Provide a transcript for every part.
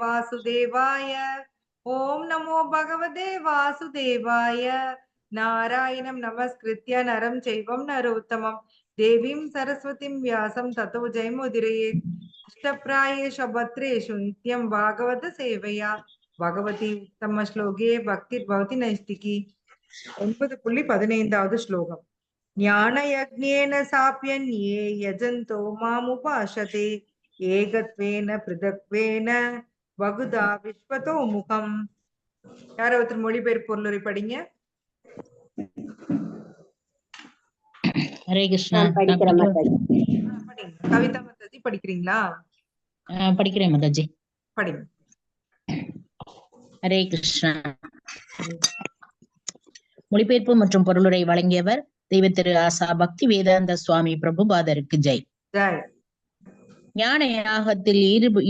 वासुदेवाय ओम नमो भगवते वासुदेवाय नारायणं नमस्कृत्य नरं चैवं नरोत्तमं देवीं सरस्वतीं व्यासं ततो जयमुदीरयेत् अष्टप्रायेषु भद्रेषु नित्यं भागवत सेवया भगवती उत्तम श्लोके भक्तिर्भवति नैष्टिकी 9.15வது श्लोकम् ज्ञानयज्ञेन साप्यन्ये यजन्तो मामुपासते ஏகத்வேன பிருதக்வேன வகுதா விஸ்வதோ முகம். யாரோ ஒருத்தர் மொழிபெயர்ப்பு பொருளுரை படிங்க. ஹரே கிருஷ்ணா. கவிதா மாதாஜி படிக்கிறீங்களா? படிக்கிறேன் மாதாஜி. படிங்க. ஹரே கிருஷ்ணா. மொழிபெயர்ப்பு மற்றும் பொருளுரை வழங்கியவர் தெய்வ திரு ஆசா பக்தி வேதாந்த சுவாமி பிரபுபாதருக்கு ஜெய். ஜெய். ஞான யாகத்தில்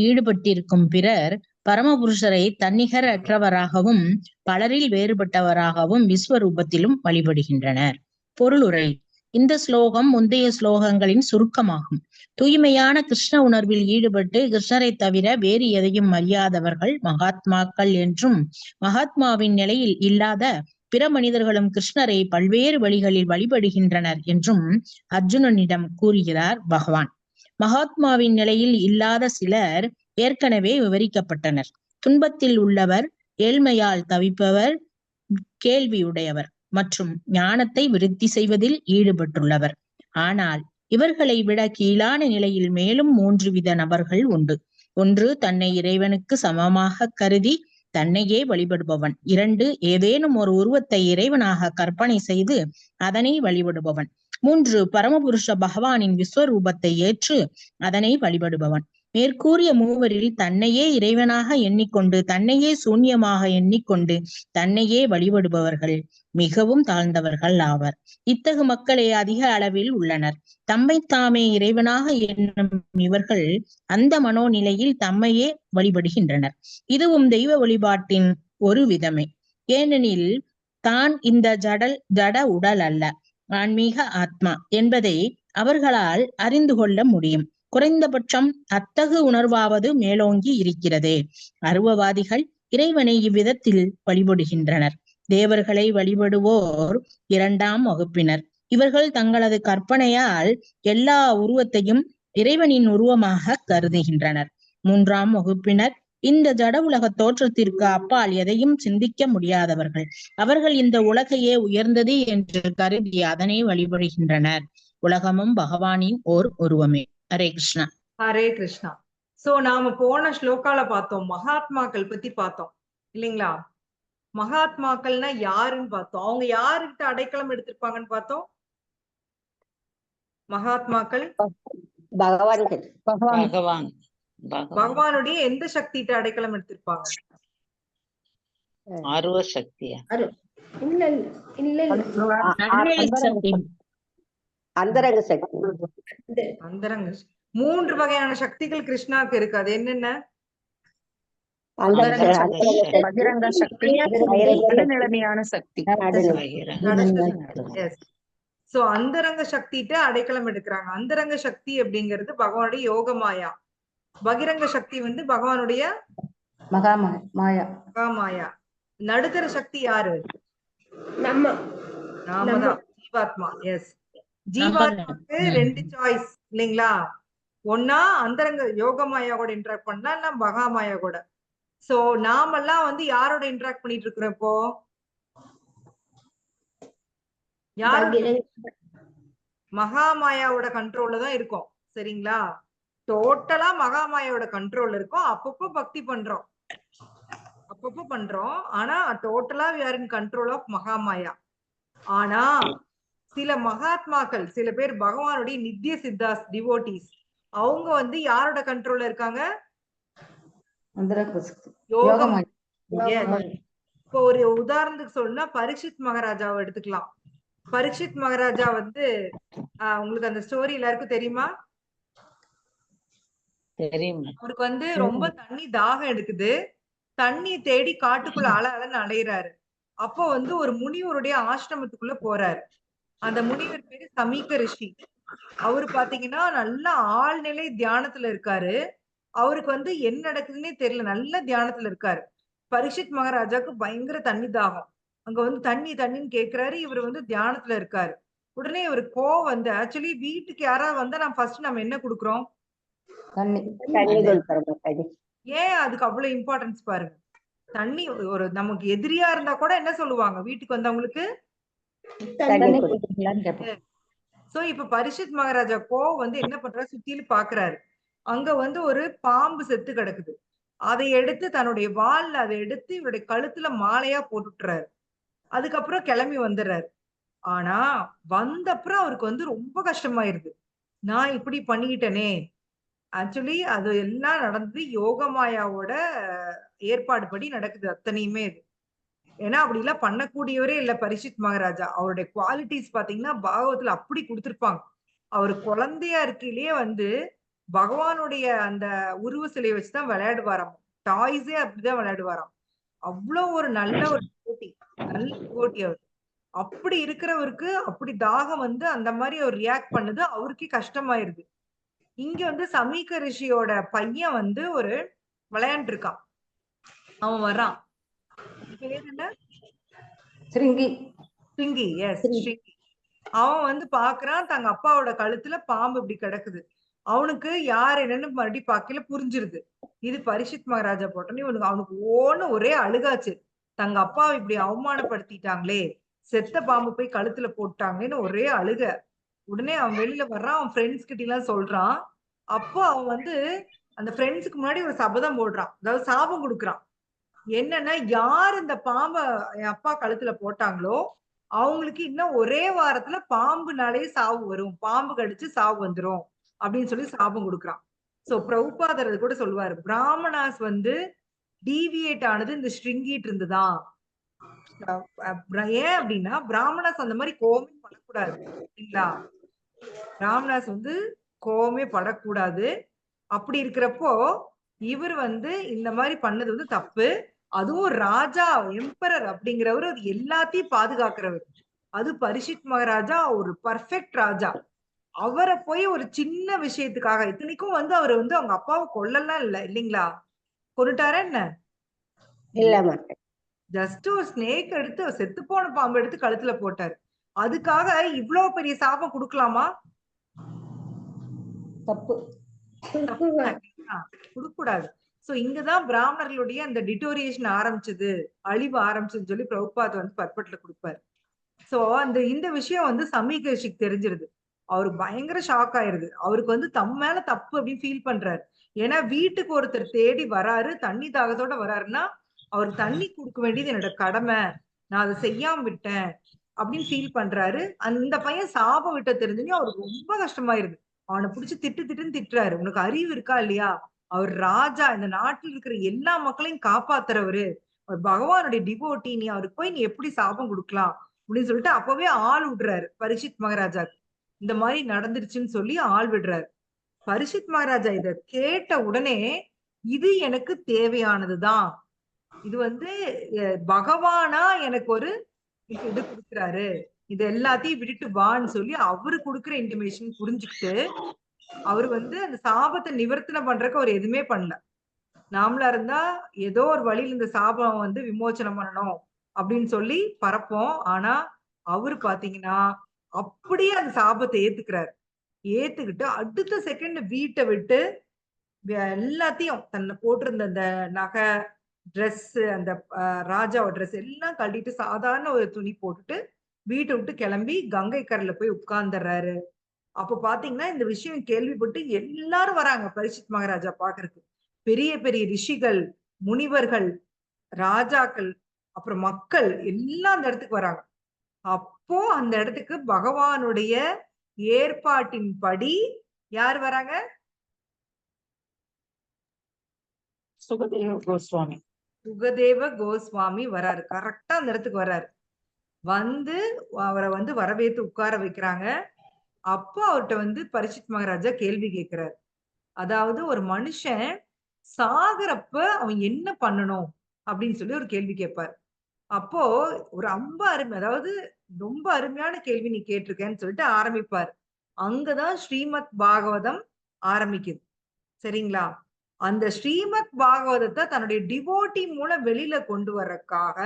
ஈடுபட்டிருக்கும் பிறர் பரமபுருஷரை தன்னிகர் அற்றவராகவும் பலரில் வேறுபட்டவராகவும் விஸ்வரூபத்திலும் வழிபடுகின்றனர். பொருளுரை. இந்த ஸ்லோகம் முந்தைய ஸ்லோகங்களின் சுருக்கமாகும். தூய்மையான கிருஷ்ண உணர்வில் ஈடுபட்டு கிருஷ்ணரை தவிர வேறு எதையும் அறியாதவர்கள் மகாத்மாக்கள் என்றும், மகாத்மாவின் நிலையில் இல்லாத பிற மனிதர்களும் கிருஷ்ணரை பல்வேறு வழிகளில் வழிபடுகின்றனர் என்றும் அர்ஜுனனிடம் கூறுகிறார் பகவான். மகாத்மாவின் நிலையில் இல்லாத சிலர் ஏற்கனவே விவரிக்கப்பட்டனர். துன்பத்தில் உள்ளவர், ஏழ்மையால் தவிப்பவர், கேள்வியுடையவர் மற்றும் ஞானத்தை விருத்தி செய்வதில் ஈடுபட்டுள்ளவர். ஆனால் இவர்களை விட கீழான நிலையில் மேலும் 3 வித நபர்கள் உண்டு. 1, தன்னை இறைவனுக்கு சமமாக கருதி தன்னையே வழிபடுபவன். 2, ஏதேனும் ஒரு உருவத்தை இறைவனாக கற்பனை செய்து அதனை வழிபடுபவன். 3, பரமபுருஷ பகவானின் விஸ்வரூபத்தை ஏற்று அதனை வழிபடுபவன். மேற்கூறிய மூவரில் தன்னையே இறைவனாக எண்ணிக்கொண்டு தன்னையே சூன்யமாக எண்ணிக்கொண்டு தன்னையே வழிபடுபவர்கள் மிகவும் தாழ்ந்தவர்கள் ஆவர். இத்தகு மக்களே அதிக அளவில் உள்ளனர். தம்மை தாமே இறைவனாக எண்ணும் இவர்கள் அந்த மனோநிலையில் தம்மையே வழிபடுகின்றனர். இதுவும் தெய்வ வழிபாட்டின் ஒரு விதமே. ஏனெனில் தான் இந்த ஜட உடல் அல்ல, ஆன்மீக ஆத்மா என்பதை அவர்களால் அறிந்து கொள்ள முடியும். குறைந்தபட்சம் அத்தகு உணர்வாவது மேலோங்கி இருக்கிறதே. அருவவாதிகள் இறைவனை இவ்விதத்தில் வழிபடுகின்றனர். தேவர்களை வழிபடுவோர் 2ஆம் வகுப்பினர். இவர்கள் தங்களது கற்பனையால் எல்லா உருவத்தையும் இறைவனின் உருவமாக கருதுகின்றனர். 3ஆம் வகுப்பினர் இந்த ஜட உலக தோற்றத்திற்கு அப்பால் எதையும் சிந்திக்க முடியாதவர்கள். அவர்கள் இந்த உலகையே உயர்ந்தது என்று கருதி அதனை வழிபடுகின்றனர். உலகமும் பகவானின் ஓர் உருவமே. ஹரே கிருஷ்ணா. ஹரே கிருஷ்ணா. சோ நாம போன ஸ்லோகால பார்த்தோம், மகாத்மாக்கள் பத்தி பார்த்தோம் இல்லைங்களா? மகாத்மாக்கள்னா யாருன்னு பார்த்தோம். அவங்க யாருக்கிட்ட அடைக்கலம் எடுத்திருப்பாங்கன்னு பார்த்தோம். மகாத்மாக்கள் பகவானுடைய எந்த சக்திகிட்ட அடைக்கலம் எடுத்திருப்பாங்க? அருவ சக்தியா? அந்தரங்க சக்தி. அந்தரங்க 3 வகையான சக்திகள் கிருஷ்ணாவுக்கு இருக்கு. அது என்னென்ன? பகிரங்க சக்தி, நடுநிலைமையான சக்தி. சோ அந்தரங்க சக்திட்ட அடைக்கலம் எடுக்கிறாங்க. அந்தரங்க சக்தி அப்படிங்கிறது பகவானுடைய யோகமாயா. பகிரங்க சக்தி வந்து பகவானுடைய மகாமாயா. நடுத்தர சக்தி யாரு? நாமதான், ஜீவாத்மா. எஸ், ஜீவாத்மாக்கு 2 சாய்ஸ் இல்லைங்களா? ஒன்னா அந்தரங்க யோகமாயா கூட இன்டராக்ட் பண்ணலாம், இல்ல மகாமாயா கூட. சோ நாமெல்லாம் வந்து யாரோட இன்டராக்ட் பண்ணிட்டு இருக்கிறோம் இப்போ? மகாமாயாவோட கண்ட்ரோல்ல தான் இருக்கும். சரிங்களா? டோட்டலா மகாமாயாவோட கண்ட்ரோல் இருக்கும். அப்பப்போ பக்தி பண்றோம், ஆனா டோட்டலா we are in control of மகாமாயா. ஆனா சில மகாத்மாக்கள், சில பேர் பகவானுடைய நித்திய சித்தாஸ் டிவோட்டீஸ், அவங்க வந்து யாரோட கண்ட்ரோல்ல இருக்காங்க? இப்போ ஒரு உதாரணத்துக்கு சொல்லணும்னா பரீட்சித் மகாராஜாவை எடுத்துக்கலாம். பரீட்சித் மகாராஜா வந்து உங்களுக்கு அந்த ஸ்டோரி எல்லாருக்கும் தெரியுமா? அவருக்கு வந்து ரொம்ப தண்ணி தாகம் எடுக்குது. தண்ணி தேடி காட்டுக்குள்ள அலன்னு அலையிறாரு. அப்போ வந்து ஒரு முனிவருடைய ஆசிரமத்துக்குள்ள போறாரு. அந்த முனிவர் பேரு சமீக ரிஷி. அவரு பாத்தீங்கன்னா நல்ல ஆழ்நிலை தியானத்துல இருக்காரு. அவருக்கு வந்து என்ன நடக்குதுன்னே தெரியல, நல்ல தியானத்துல இருக்காரு. பரீட்சித் மகாராஜாக்கு பயங்கர தண்ணி தாகம். அங்க வந்து தண்ணி தண்ணின்னு கேக்குறாரு. இவர் வந்து தியானத்துல இருக்காரு. உடனே இவருக்கு கோவம் வந்து, ஆக்சுவலி வீட்டுக்கு யாராவது வந்தா நம்ம என்ன குடுக்குறோம்? தண்ணி கொடுக்குறோம் மாதாஜி. ஏன் அதுக்கு அவ்வளவு இம்பார்ட்டன்ஸ் பாருங்க. தண்ணி ஒரு நமக்கு எதிரியா இருந்தா கூட என்ன சொல்லுவாங்க வீட்டுக்கு வந்தவங்களுக்கு? தண்ணி கொடுக்குறீங்களான்னு கேட்போம். சோ இப்ப பரீட்சித் மகாராஜா கோவம் வந்து என்ன பண்றாரு, சுத்திலும் பாக்குறாரு. அங்க வந்து ஒரு பாம்பு செத்து கிடக்குது. அதை எடுத்து தன்னுடைய வால்ல அதை எடுத்து இவருடைய கழுத்துல மாலையா போட்டுட்டுறாரு. அதுக்கப்புறம் கிளம்பி வந்துடுறாரு. ஆனா வந்தப்புறம் அவருக்கு வந்து ரொம்ப கஷ்டமாயிருது. நான் இப்படி பண்ணிக்கிட்டேனே. ஆக்சுவலி அது எல்லாம் நடந்தது யோகமாயாவோட ஏற்பாடு படி நடக்குது அத்தனையுமே இது. ஏன்னா அப்படிலாம் பண்ணக்கூடியவரே இல்ல பரீட்சித் மகாராஜா. அவருடைய குவாலிட்டிஸ் பாத்தீங்கன்னா பாகவத்துல அப்படி கொடுத்திருப்பாங்க. அவர் குழந்தையா இருக்கையிலேயே வந்து பகவானுடைய அந்த உருவ சிலையை வச்சுதான் விளையாடுவாராம். டாய்ஸே அப்படிதான் விளையாடுவாராம். அவ்வளவு ஒரு நல்ல ஒரு போட்டி, நல்ல போட்டி அவர். அப்படி இருக்கிறவருக்கு அப்படி தாகம் வந்து அந்த மாதிரி அவர் ரியாக்ட் பண்ணுது. அவருக்கே கஷ்டமாயிருது. இங்க வந்து சமீக ரிஷியோட பையன் வந்து ஒரு விளையாண்டு இருக்கான். அவன் வர்றான். பேர் என்ன? சிருங்கி. ஸ்ருங்கி. எஸ், ஸ்ருங்கி. அவன் வந்து பாக்குறான், தங்க அப்பாவோட கழுத்துல பாம்பு இப்படி கிடக்குது. அவனுக்கு யார் என்னன்னு மறுபடியும் பார்க்கல, புரிஞ்சிருது. இது பரீட்சித் மகாராஜா போட்டோன்னு அவனுக்கு ஒரே அழுகாச்சு. தங்க அப்பாவை இப்படி அவமானப்படுத்திட்டாங்களே, செத்த பாம்பு போய் கழுத்துல போட்டாங்களேன்னு ஒரே அழுக. உடனே அவன் வெளியில வர்றான், அவன் ஃப்ரெண்ட்ஸ் கிட்ட எல்லாம் சொல்றான். அப்போ அவன் வந்து அந்த ஃப்ரெண்ட்ஸுக்கு முன்னாடி ஒரு சபதம் போடுறான், அதாவது சாபம் கொடுக்குறான். என்னன்னா, யார் இந்த பாம்ப என் அப்பா கழுத்துல போட்டாங்களோ அவங்களுக்கு இன்னும் ஒரே வாரத்துல பாம்புனாலே சாவு வரும், பாம்பு கடிச்சு சாவு வந்துரும் அப்படின்னு சொல்லி சாபம் கொடுக்குறான். சோ பிரபுபாதர் அது கூட சொல்லுவாரு, பிராமணாஸ் வந்து டீவியேட் ஆனது இந்த ஸ்ருங்கிட்டு இருந்துதான். ஏன் அப்படின்னா பிராமணாஸ் அந்த மாதிரி கோவமே படக்கூடாது இல்லைங்களா? பிராமணாஸ் வந்து கோவமே படக்கூடாது. அப்படி இருக்கிறப்போ இவர் வந்து இந்த மாதிரி பண்ணது வந்து தப்பு. அதுவும் ராஜா, எம்பரர் அப்படிங்கிறவர் அது எல்லாத்தையும் பாதுகாக்கிறவர். அது பரீட்சித் மகாராஜா ஒரு பர்ஃபெக்ட் ராஜா. அவரை போய் ஒரு சின்ன விஷயத்துக்காக, இத்தனைக்கும் வந்து அவர் வந்து அவங்க அப்பாவை கொல்லலாம் இல்ல இல்லைங்களா? கொண்டுட்டாரா என்ன? இல்ல, ஜஸ்ட் ஒரு ஸ்னேக் எடுத்து, செத்து போன பாம்பு எடுத்து கழுத்துல போட்டாரு. அதுக்காக இவ்வளவு பெரிய சாபம் கொடுக்கலாமா? தப்பு. கொடுக்கூடாது. சோ இங்கதான் பிராமணர்களுடைய அந்த டிட்டோரியேஷன் ஆரம்பிச்சது, அழிவு ஆரம்பிச்சதுன்னு சொல்லி பிரபுபாத் வந்து பர்பட்ல கொடுப்பாரு. சோ இந்த விஷயம் வந்து சமீக ரிஷிக்கு தெரிஞ்சிருது. அவரு பயங்கர ஷாக் ஆயிருது. அவருக்கு வந்து தம் மேல தப்பு அப்படின்னு ஃபீல் பண்றாரு. ஏன்னா வீட்டுக்கு ஒருத்தர் தேடி வராரு, தண்ணி தாகத்தோட வராருன்னா அவருக்கு தண்ணி கொடுக்க வேண்டியது என்னோட கடமை, நான் அதை செய்யாம விட்டேன் அப்படின்னு ஃபீல் பண்றாரு. அந்த பையன் சாபம் விட்ட தெரிஞ்சுன்னு அவருக்கு ரொம்ப கஷ்டமாயிருது. அவனை பிடிச்சி திட்டுன்னு திட்டுறாரு. உனக்கு அறிவு இருக்கா இல்லையா? அவர் ராஜா, இந்த நாட்டில் இருக்கிற எல்லா மக்களையும் காப்பாத்துறவரு, அவர் பகவானுடைய டிவோட்டி, நீ அவருக்கு போய் நீ எப்படி சாபம் கொடுக்கலாம் அப்படின்னு சொல்லிட்டு அப்பவே ஆள் விடுறாரு பரீட்சித் மகாராஜாக்கு. இந்த மாதிரி நடந்துருச்சுன்னு சொல்லி ஆள் விடுறாரு. பரீட்சித் மகாராஜா இத கேட்ட உடனே, இது எனக்கு தேவையானதுதான், இது வந்து பகவானா எனக்கு ஒரு இது கொடுக்குறாரு, இது எல்லாத்தையும் விட்டுட்டு வான்னு சொல்லி அவரு கொடுக்குற இன்டிமேஷன் புரிஞ்சுக்கிட்டு அவரு வந்து அந்த சாபத்தை நிவர்த்தனை பண்றதுக்கு அவர் எதுவுமே பண்ணல. நாமளா இருந்தா ஏதோ ஒரு வழியில இந்த சாபம் வந்து விமோச்சனம் பண்ணணும் அப்படின்னு சொல்லி பரப்போம். ஆனா அவரு பாத்தீங்கன்னா அப்படியே அந்த சாபத்தை ஏத்துக்கிறாரு. ஏத்துக்கிட்டு அடுத்த செகண்ட் வீட்டை விட்டு எல்லாத்தையும் தன்னை போட்டிருந்த அந்த நகை, ட்ரெஸ், அந்த ராஜாவோட ட்ரெஸ் எல்லாம் கழட்டிட்டு சாதாரண ஒரு துணி போட்டுட்டு வீட்டை விட்டு கிளம்பி கங்கை கரையில போய் உட்கார்ந்துடுறாரு. அப்ப பாத்தீங்கன்னா இந்த விஷயம் கேள்விப்பட்டு எல்லாரும் வராங்க பரீட்சித் மகாராஜா பாக்குறதுக்கு. பெரிய பெரிய ரிஷிகள், முனிவர்கள், ராஜாக்கள், அப்புறம் மக்கள் எல்லாம் அந்த இடத்துக்கு வராங்க. அப்போ அந்த இடத்துக்கு பகவானுடைய ஏற்பாட்டின்படி யார் வராங்க? சுகதேவ கோஸ்வாமி. சுகதேவ கோஸ்வாமி வராரு. கரெக்டா அந்த இடத்துக்கு வராரு. வந்து அவரை வந்து வரவேற்று உட்கார வைக்கிறாங்க. அப்போ அவர்கிட்ட வந்து பரீட்சித் மகாராஜா கேள்வி கேட்கிறாரு. அதாவது ஒரு மனுஷன் சாகுறப்ப அவன் என்ன பண்ணணும் அப்படின்னு சொல்லி ஒரு கேள்வி கேட்பாரு. அப்போ ஒரு ரொம்ப அருமை, அதாவது ரொம்ப அருமையான கேள்வி நீ கேட்டிருக்கேன்னு சொல்லிட்டு ஆரம்பிப்பாரு. அங்கதான் ஸ்ரீமத் பாகவதம் ஆரம்பிக்குது. சரிங்களா? அந்த ஸ்ரீமத் பாகவதத்தை தன்னுடைய டிவோட்டி மூலம் வெளியில கொண்டு வர்றதுக்காக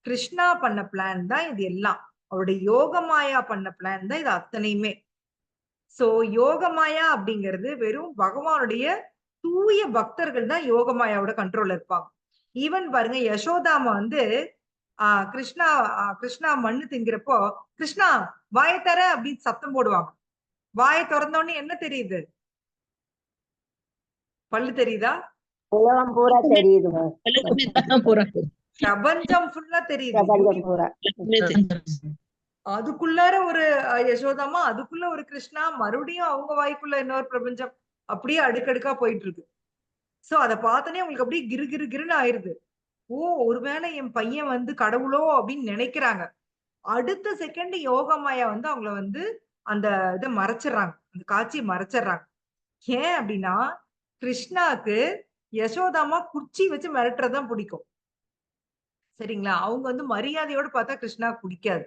கிருஷ்ணா பண்ண பிளான் தான் இது எல்லாம். அவருடைய யோகமாயா பண்ண பிளான் தான் இது அத்தனையுமே. சோ யோகமாயா அப்படிங்கிறது வெறும் பகவானுடைய தூய பக்தர்கள் தான் யோகமாயாவோட கண்ட்ரோல்ல இருப்பாங்க. ஈவன் பாருங்க, யசோதாமா வந்து கிருஷ்ணா மண்ணு திங்கிறப்போ கிருஷ்ணா வாயை தர அப்படின்னு சத்தம் போடுவாங்க. வாயை திறந்தோடனே என்ன தெரியுது? பல்லு தெரியுதா? உலகம் பூரா தெரியுது பிரபஞ்சம் ஃபுல்லா தெரியுது. பிரபஞ்சம் பூரா. அதுக்குள்ளார ஒரு யசோதாமா, அதுக்குள்ள ஒரு கிருஷ்ணா, மறுபடியும் அவங்க வாய்க்குள்ள இன்னொரு பிரபஞ்சம், அப்படியே அடுக்கடுக்கா போயிட்டு இருக்கு. சோ அத பார்த்தோன்னே உங்களுக்கு அப்படியே கிரு கிரு கிருன்னு ஆயிருது. ஓ, ஒருவேளை என் பையன் வந்து கடவுளோ அப்படின்னு நினைக்கிறாங்க. அடுத்த செகண்ட் யோகமாயா வந்து அவங்கள வந்து அந்த இதை மறைச்சிடுறாங்க, அந்த காட்சியை மறைச்சிடுறாங்க. ஏன் அப்படின்னா கிருஷ்ணாக்கு யசோதாமா குச்சி வச்சு மிரட்டுறதுதான் பிடிக்கும். சரிங்களா? அவங்க வந்து மரியாதையோட பார்த்தா கிருஷ்ணா பிடிக்காது.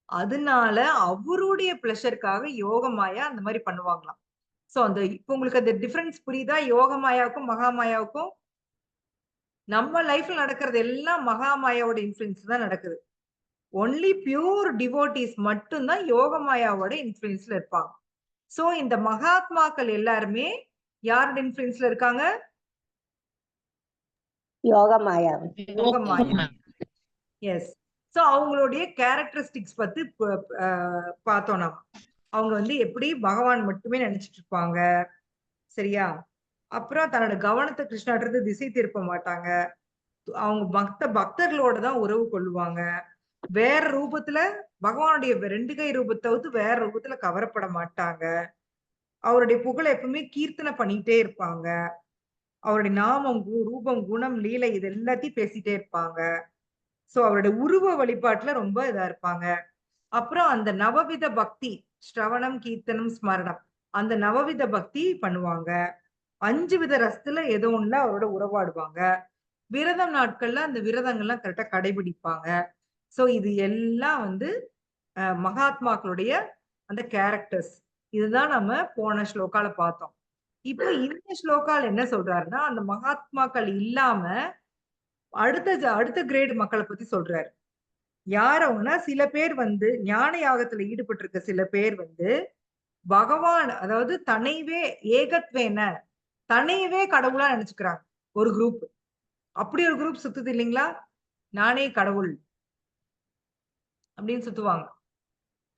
அதனால அவருடைய பிளஷருக்காக யோகமாயா அந்த மாதிரி பண்ணுவாங்களாம். சோ அந்த இப்ப உங்களுக்கு அந்த டிஃபரன்ஸ் புரியுதா? யோகமாயாவுக்கும் மகாமாயாவுக்கும். நம்ம லைஃப்ல நடக்கிறது எல்லாம் மகாமாயாவோட இன்ஃபுளுன்ஸ் தான் நடக்குது. ஒன்லி பியூர் டிவோட்டிஸ் மட்டும்தான் யோகமாயாவோட இன்ஃபுளுன்ஸ்ல இருப்பாங்க. சோ இந்த மகாத்மாக்கள் எல்லாருமே யாரோட இன்ஃபுளுன்ஸ்ல இருக்காங்க? யோகமாயா. யோகமாயா. எஸ். சோ அவங்களுடைய கேரக்டரிஸ்டிக்ஸ் பத்தி பார்த்தோம் நம்ம. அவங்க வந்து எப்படி பகவான் மட்டுமே நினைச்சிட்டு இருப்பாங்க. சரியா? அப்புறம் தன்னோட கவனத்தை கிருஷ்ணாட்டு திசை திருப்ப மாட்டாங்க. அவங்க பக்தர்களோட தான் உறவு கொள்ளுவாங்க. வேற ரூபத்துல பகவானுடைய 2 கை ரூபத்தை வந்து வேற ரூபத்துல கவரப்பட மாட்டாங்க. அவருடைய புகழை எப்பவுமே கீர்த்தனை பண்ணிட்டே இருப்பாங்க. அவருடைய நாமம், ரூபம், குணம், லீலை இது எல்லாத்தையும் பேசிட்டே இருப்பாங்க. சோ அவருடைய உருவ வழிபாட்டுல ரொம்ப இதா இருப்பாங்க. அப்புறம் அந்த நவவித பக்தி, ஸ்ரவணம், கீர்த்தனம், ஸ்மரணம், அந்த நவவித பக்தி பண்ணுவாங்க. 5 வித ரசத்துல ஏதோ ஒண்ணுல அவரோட உறவாடுவாங்க. விரதம் நாட்கள்ல அந்த விரதங்கள்லாம் கரெக்டா கடைபிடிப்பாங்க. சோ இது எல்லாம் வந்து மகாத்மாக்களுடைய அந்த கேரக்டர்ஸ். இதுதான் நம்ம போன ஸ்லோகால பார்த்தோம். இப்போ இந்த ஸ்லோகால என்ன சொல்றாருன்னா, அந்த மகாத்மாக்கள் இல்லாம அடுத்த கிரேட் மக்களை பத்தி சொல்றாரு. யாரவுன்னா சில பேர் வந்து ஞான யாகத்துல ஈடுபட்டு இருக்க சில பேர் வந்து பகவான், அதாவது தன்னைவே ஏகத்வேன, தன்னையவே கடவுளா நினைச்சுக்கிறாங்க. ஒரு குரூப், அப்படி ஒரு குரூப் சுத்துது இல்லைங்களா? நானே கடவுள் அப்படின்னு சுத்துவாங்க.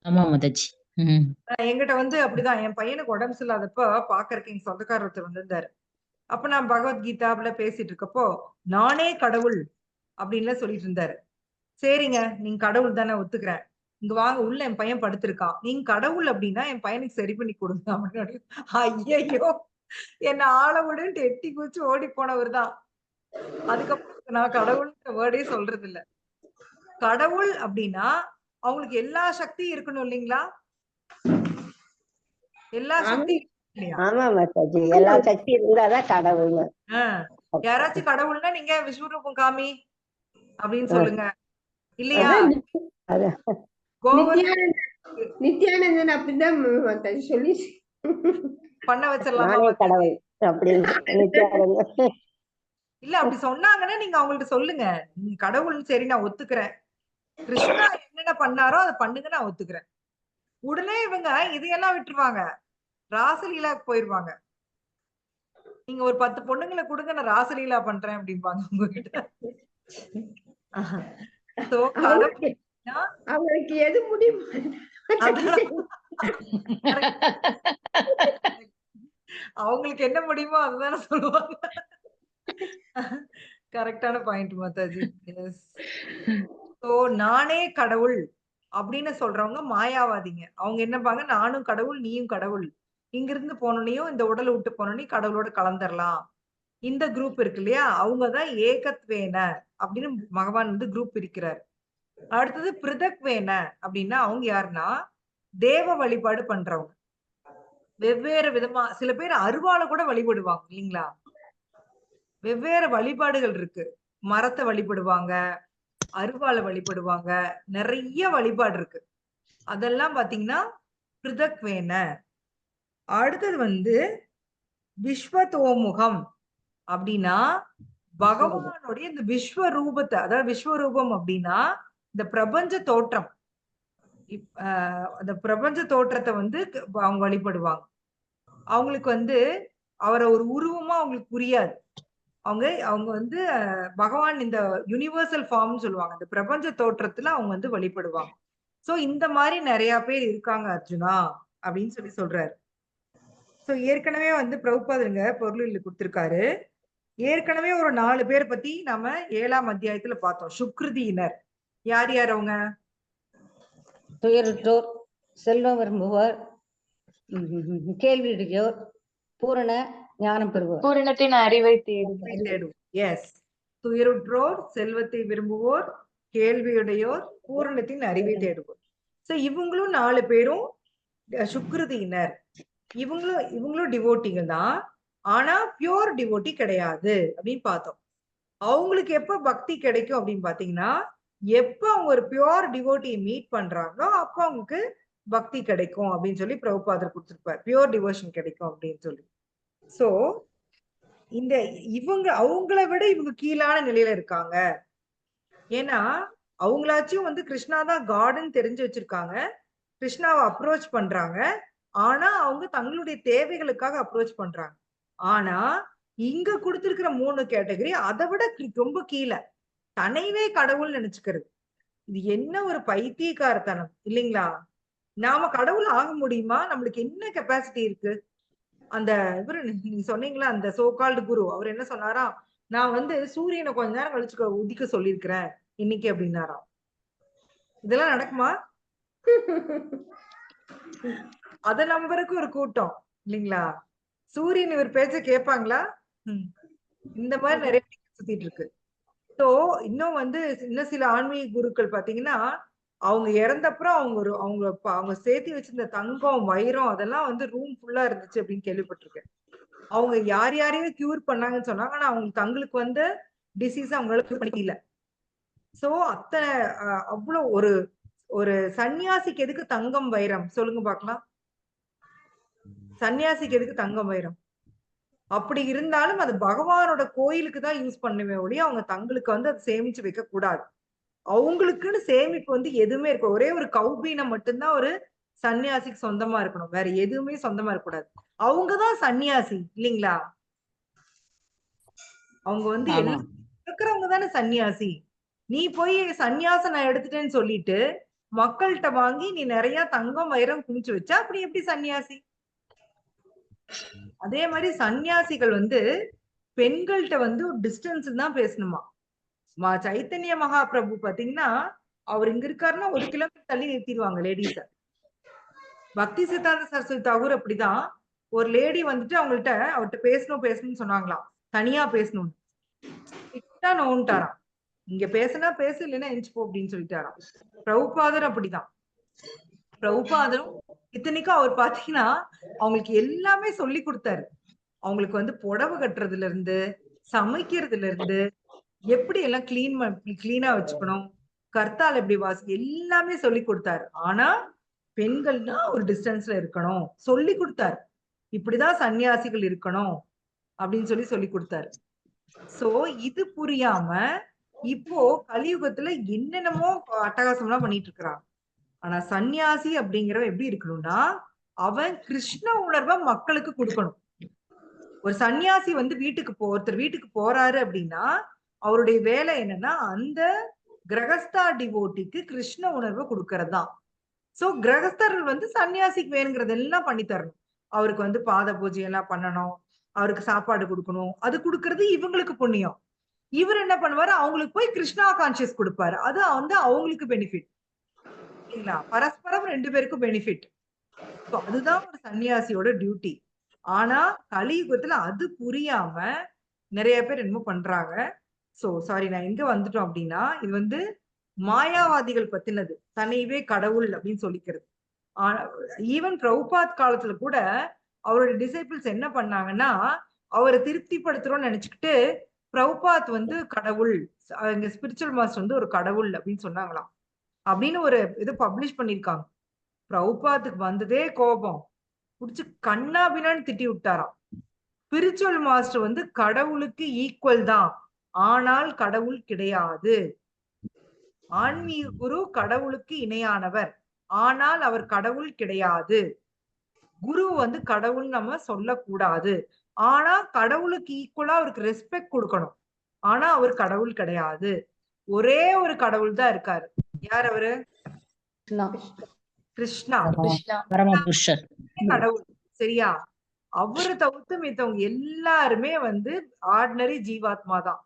ஆமா மாதாஜி. என்கிட்ட வந்து அப்படிதான் என் பையனுக்கு உடம்பு சரியில்லாதப்ப பாக்குறதுக்கு எங்க சொந்தக்காரர் ஒருத்தர் வந்திருந்தாரு. அப்ப நான் பகவத்கீதா அப்படிலாம் பேசிட்டு இருக்கப்போ நானே கடவுள் அப்படின்னு சொல்லிட்டு இருந்தாரு. சரிங்க, நீங்க கடவுள் தானே, ஒத்துக்கிறேன். இங்க வாங்க, உள்ள என் பையன் படுத்திருக்கான், நீங்க கடவுள் அப்படின்னா என் பையனுக்கு சரி பண்ணி கொடுங்க அப்படின்னு. ஐயோ, என்ன ஆள விடுன்ட்டு எட்டி குச்சி ஓடி போனவர் தான். அதுக்கப்புறம் நான் கடவுள்ன்ற வேர்டே சொல்றது இல்ல. கடவுள் அப்படின்னா அவங்களுக்கு எல்லா சக்தியும் இருக்கணும் இல்லைங்களா? எல்லா சக்தியும் இல்லையா? ஆமா மாதாஜி, எல்லா சக்தி இருந்தாதான் கடவுள். யாராச்சும் கடவுள்னா நீங்க விஸ்வரூபம் காமி அப்படின்னு சொல்லுங்க, இல்லையா? நித்யானந்தன் அப்படிதான் மாதாஜி சொல்லி பண்ண வச்சிடலாமா கடவுள் அப்படின்னு? இல்ல அப்படி சொன்னாங்கன்னா நீங்க அவங்கள்ட்ட சொல்லுங்க, நீங்க கடவுள்னு சரி நான் ஒத்துக்கிறேன், கிருஷ்ணா என்னென்ன பண்ணாரோ அதை பண்ணுங்க நான் ஒத்துக்கிறேன். உடனே இவங்க இதையெல்லாம் விட்டுருவாங்க, ராசலீலாக்கு போயிருவாங்க. நீங்க ஒரு 10 பொண்ணுங்களை கொடுங்க, நான் ராசலீலா பண்றேன் அப்படிம்பாங்க உங்ககிட்ட. அவங்களுக்கு எது முடியும் அவங்களுக்கு என்ன முடியுமோ அதுதானே சொல்லுவாங்க. கரெக்டான பாயிண்ட் மாதாஜி. சோ நானே கடவுள் அப்படின்னு சொல்றவங்க மாயாவாதிங்க. அவங்க என்னப்பாங்க, நானும் கடவுள் நீயும் கடவுள், இங்கிருந்து போனோனையும் இந்த உடலை விட்டு போனோனையும் கடவுளோட கலந்துரலாம். இந்த குரூப் இருக்கு இல்லையா, அவங்கதான் ஏகத்வேன அப்படின்னு பகவான் வந்து குரூப் பிரிக்கிறார். அடுத்தது பிருதக்வேன அப்படின்னா அவங்க யாருன்னா தேவ வழிபாடு பண்றவங்க. வெவ்வேறு விதமா சில பேர் அருவாளை கூட வழிபடுவாங்க இல்லைங்களா? வெவ்வேறு வழிபாடுகள் இருக்கு. மரத்தை வழிபடுவாங்க, அருவாளை வழிபடுவாங்க, நிறைய வழிபாடு இருக்கு. அதெல்லாம் பாத்தீங்கன்னா பிருதக்வேன. அடுத்தது வந்து விஸ்வதோமுகம் அப்படின்னா பகவானுடைய இந்த விஸ்வரூபத்தை, அதாவது விஸ்வரூபம் அப்படின்னா இந்த பிரபஞ்ச தோற்றம், அந்த பிரபஞ்ச தோற்றத்தை வந்து அவங்க வழிபடுவாங்க. அவங்களுக்கு வந்து அவரை ஒரு உருவமா அவங்களுக்கு புரியாது. அவங்க அவங்க வந்து பகவான் இந்த யுனிவர்சல் ஃபார்ம் சொல்லுவாங்க, இந்த பிரபஞ்ச தோற்றத்துல அவங்க வந்து வழிபடுவாங்க. சோ இந்த மாதிரி நிறைய பேர் இருக்காங்க அர்ஜுனா அப்படின்னு சொல்லி சொல்றாரு. சோ ஏற்கனவே வந்து பிரபுபாதங்க பொருளில் கொடுத்திருக்காரு. ஏற்கனவே ஒரு 4 பேர் பத்தி நம்ம 7ஆம் அத்தியாயத்துல பார்த்தோம். சுக்ருதியினர் யார் யார் அவங்க? துயருற்றோர், செல்வம் விரும்புவோர், கேள்வியுடையோர், பூரண ஞானம் பெறுவோர். பூரணத்தின் அறிவை தேடும். எஸ், துயருற்றோர், செல்வத்தை விரும்புவோர், கேள்வியுடையோர், பூரணத்தின் அறிவை தேடுவோர். சோ இவங்களும் 4 பேரும் சுக்ருதியினர். இவங்களும் டிவோட்டிகள் தான், ஆனா பியூர் டிவோட்டி கிடையாது அப்படின்னு பார்த்தோம். அவங்களுக்கு எப்ப பக்தி கிடைக்கும் அப்படின்னு பாத்தீங்கன்னா, எப்ப அவங்க ஒரு பியூர் டிவோட்டியை மீட் பண்றாங்களோ அப்ப அவங்களுக்கு பக்தி கிடைக்கும் அப்படின்னு சொல்லி பிரபுபாதர் கொடுத்திருப்பார். பியூர் டிவோஷன் கிடைக்கும் அப்படின்னு சொல்லி. சோ இந்த அவங்கள விட இவங்க கீழான நிலையில இருக்காங்க. ஏன்னா அவங்களாச்சும் வந்து கிருஷ்ணா தான் காட்னு தெரிஞ்சு வச்சிருக்காங்க, கிருஷ்ணாவை அப்ரோச் பண்றாங்க. ஆனா அவங்க தங்களுடைய தேவைகளுக்காக அப்ரோச் பண்றாங்க. ஆனா இங்க கொடுத்திருக்கிற 3 கேட்டகரி அதை விட ரொம்ப கீழே, தன்னைவே கடவுள் நினைச்சுக்கிறது. இது என்ன ஒரு பைத்தியக்காரத்தனம் இல்லைங்களா? நாம கடவுள் ஆக முடியுமா? நம்மளுக்கு என்ன கெப்பாசிட்டி இருக்கு? அந்த இவரு நீங்க சொன்னீங்களா, அந்த சோகால்டு குரு, அவர் என்ன சொன்னாரா, நான் வந்து சூரியனை கொஞ்ச நேரம் கழிச்சு உதிக்க சொல்லியிருக்கிறேன் இன்னைக்கு அப்படின்னாராம். இதெல்லாம் நடக்குமா? அத நம்பருக்கு ஒரு கூட்டம் இல்லைங்களா? சூரியன் இவர் பேச்ச கேட்பாங்களா? இந்த மாதிரி நிறைய சுத்திட்டு இருக்கு. சோ இன்னும் வந்து இன்னும் சில ஆன்மீக குருக்கள் பாத்தீங்கன்னா, அவங்க இறந்தப்புறம் அவங்க சேர்த்து வச்சிருந்த தங்கம், வைரம் அதெல்லாம் வந்து ரூம் ஃபுல்லா இருந்துச்சு அப்படின்னு கேள்விப்பட்டிருக்கேன். அவங்க யாரையும் கியூர் பண்ணாங்கன்னு சொன்னாங்க, ஆனா தங்களுக்கு வந்து டிசீஸ் அவங்களால கியூர் பண்ணிக்கல. சோ அத்தனை அவ்வளவு ஒரு சன்னியாசிக்கு எதுக்கு தங்கம் வைரம் சொல்லுங்க பாக்கலாம்? சன்னியாசிக்கு எதுக்கு தங்கம் வைரம்? அப்படி இருந்தாலும் அது பகவானோட கோயிலுக்கு தான் யூஸ் பண்ணுவே ஒழிய அவங்க தங்களுக்கு வந்து அதை சேமிச்சு வைக்க கூடாது. அவங்களுக்குன்னு சேமிப்பு வந்து எதுவுமே இருக்கும். ஒரே ஒரு கௌபீனம் மட்டும்தான் ஒரு சன்னியாசிக்கு சொந்தமா இருக்கணும், வேற எதுவுமே சொந்தமா இருக்கக்கூடாது. அவங்கதான் சன்னியாசி இல்லைங்களா? அவங்க வந்து எல்லாம் இருக்கிறவங்க தானே சன்னியாசி. நீ போய் சன்னியாசம் நான் எடுத்துட்டேன்னு சொல்லிட்டு மக்கள்கிட்ட வாங்கி நீ நிறைய தங்கம் வைரம் குமிச்சு வச்சா அப்படி எப்படி சன்னியாசி? அதே மாதிரி சன்னியாசிகள் வந்து பெண்கள்கிட்ட வந்து ஒரு டிஸ்டன்ஸ் தான் பேசணுமா. சைத்தன்ய மகாபிரபு பாத்தீங்கன்னா, அவர் இங்க இருக்காருன்னா 1 கிலோமீட்டர் தள்ளி நிறுத்திடுவாங்க லேடிஸ. பக்தி சித்தாந்த சரஸ்வதி தாகூர் அப்படிதான். ஒரு லேடி வந்துட்டு அவர்கிட்ட பேசணும்னு சொன்னாங்களாம், தனியா பேசணும். நோன்ட்டாராம், இங்க பேசினா பேசு, இல்லைன்னா எஞ்சி போ அப்படின்னு சொல்லிட்டாராம். பிரபுபாதர் அப்படிதான். பிரபுபாதரும் இத்தனைக்கும் அவர் பாத்தீங்கன்னா அவங்களுக்கு எல்லாமே சொல்லி கொடுத்தாரு. அவங்களுக்கு வந்து புடவை கட்டுறதுல இருந்து, சமைக்கிறதுல இருந்து, எப்படி எல்லாம் கிளீனா வச்சுக்கணும், கர்த்தால் எப்படி எல்லாமே சொல்லி கொடுத்தாரு. ஆனா பெண்கள்னா ஒரு டிஸ்டன்ஸ்ல இருக்கணும் சொல்லி கொடுத்தாரு. இப்படிதான் சன்னியாசிகள் இருக்கணும் அப்படின்னு சொல்லி கொடுத்தாரு. சோ இது புரியாம இப்போ கலியுகத்துல என்னென்னமோ அட்டகாசம் எல்லாம் பண்ணிட்டு இருக்கிறான். ஆனா சன்னியாசி அப்படிங்கிறவன் எப்படி இருக்கணும்னா, அவன் கிருஷ்ண உணர்வை மக்களுக்கு கொடுக்கணும். ஒரு சன்னியாசி வந்து ஒருத்தர் வீட்டுக்கு போறாரு அப்படின்னா அவருடைய வேலை என்னன்னா, அந்த கிரகஸ்தா டிவோட்டிக்கு கிருஷ்ண உணர்வை கொடுக்கறது தான். சோ கிரகஸ்தர்கள் வந்து சன்னியாசிக்கு வேணுங்கிறது எல்லாம் பண்ணி தரணும். அவருக்கு வந்து பாத பூஜை எல்லாம் பண்ணணும், அவருக்கு சாப்பாடு கொடுக்கணும். அது கொடுக்கறது இவங்களுக்கு புண்ணியம். இவர் என்ன பண்ணுவாரு, அவங்களுக்கு போய் கிருஷ்ணா கான்சியஸ் கொடுப்பாரு. அது வந்து அவங்களுக்கு பெனிஃபிட் இல்லைங்களா? பரஸ்பரம் 2 பேருக்கும் பெனிஃபிட். அதுதான் ஒரு சன்னியாசியோட டியூட்டி. ஆனா கலியுகத்துல அது புரியாம நிறைய பேர் என்னமோ பண்றாங்க. சோ சாரி, நான் எங்க வந்துட்டோம் அப்படின்னா, இது வந்து மாயாவாதிகள் பத்தினது, தன்னைவே கடவுள் அப்படின்னு சொல்லிக்கிறது. ஈவன் பிரபுபாத் காலத்துல கூட அவருடைய டிசைபிள்ஸ் என்ன பண்ணாங்கன்னா, அவரை திருப்திப்படுத்துறோம்னு நினைச்சுக்கிட்டு பிரபுபாத் வந்து கடவுள், எங்க ஸ்பிரிச்சுவல் மாஸ்டர் வந்து ஒரு கடவுள் அப்படின்னு சொன்னாங்களாம். அப்படின்னு ஒரு இது பப்ளிஷ் பண்ணிருக்காங்க. பிரபுபாத்துக்கு வந்ததே கோபம், புடிச்சு கண்ணா பின்னான்னு திட்டி விட்டாராம். ஸ்பிரிச்சுவல் மாஸ்டர் வந்து கடவுளுக்கு ஈக்குவல் தான், ஆனால் கடவுள் கிடையாது. ஆன்மீக குரு கடவுளுக்கு இணையானவர், ஆனால் அவர் கடவுள் கிடையாது. குரு வந்து கடவுள் நம்ம சொல்லக்கூடாது, ஆனா கடவுளுக்கு ஈக்குவலா அவருக்கு ரெஸ்பெக்ட் கொடுக்கணும். ஆனா அவர் கடவுள் கிடையாது. ஒரே ஒரு கடவுள் தான் இருக்காரு. யார் அவரு? கிருஷ்ணா. பரமபுருஷர் கடவுள். சரியா? அவரை தவிர்த்து மித்தவங்க எல்லாருமே வந்து ஆர்டினரி ஜீவாத்மா தான்.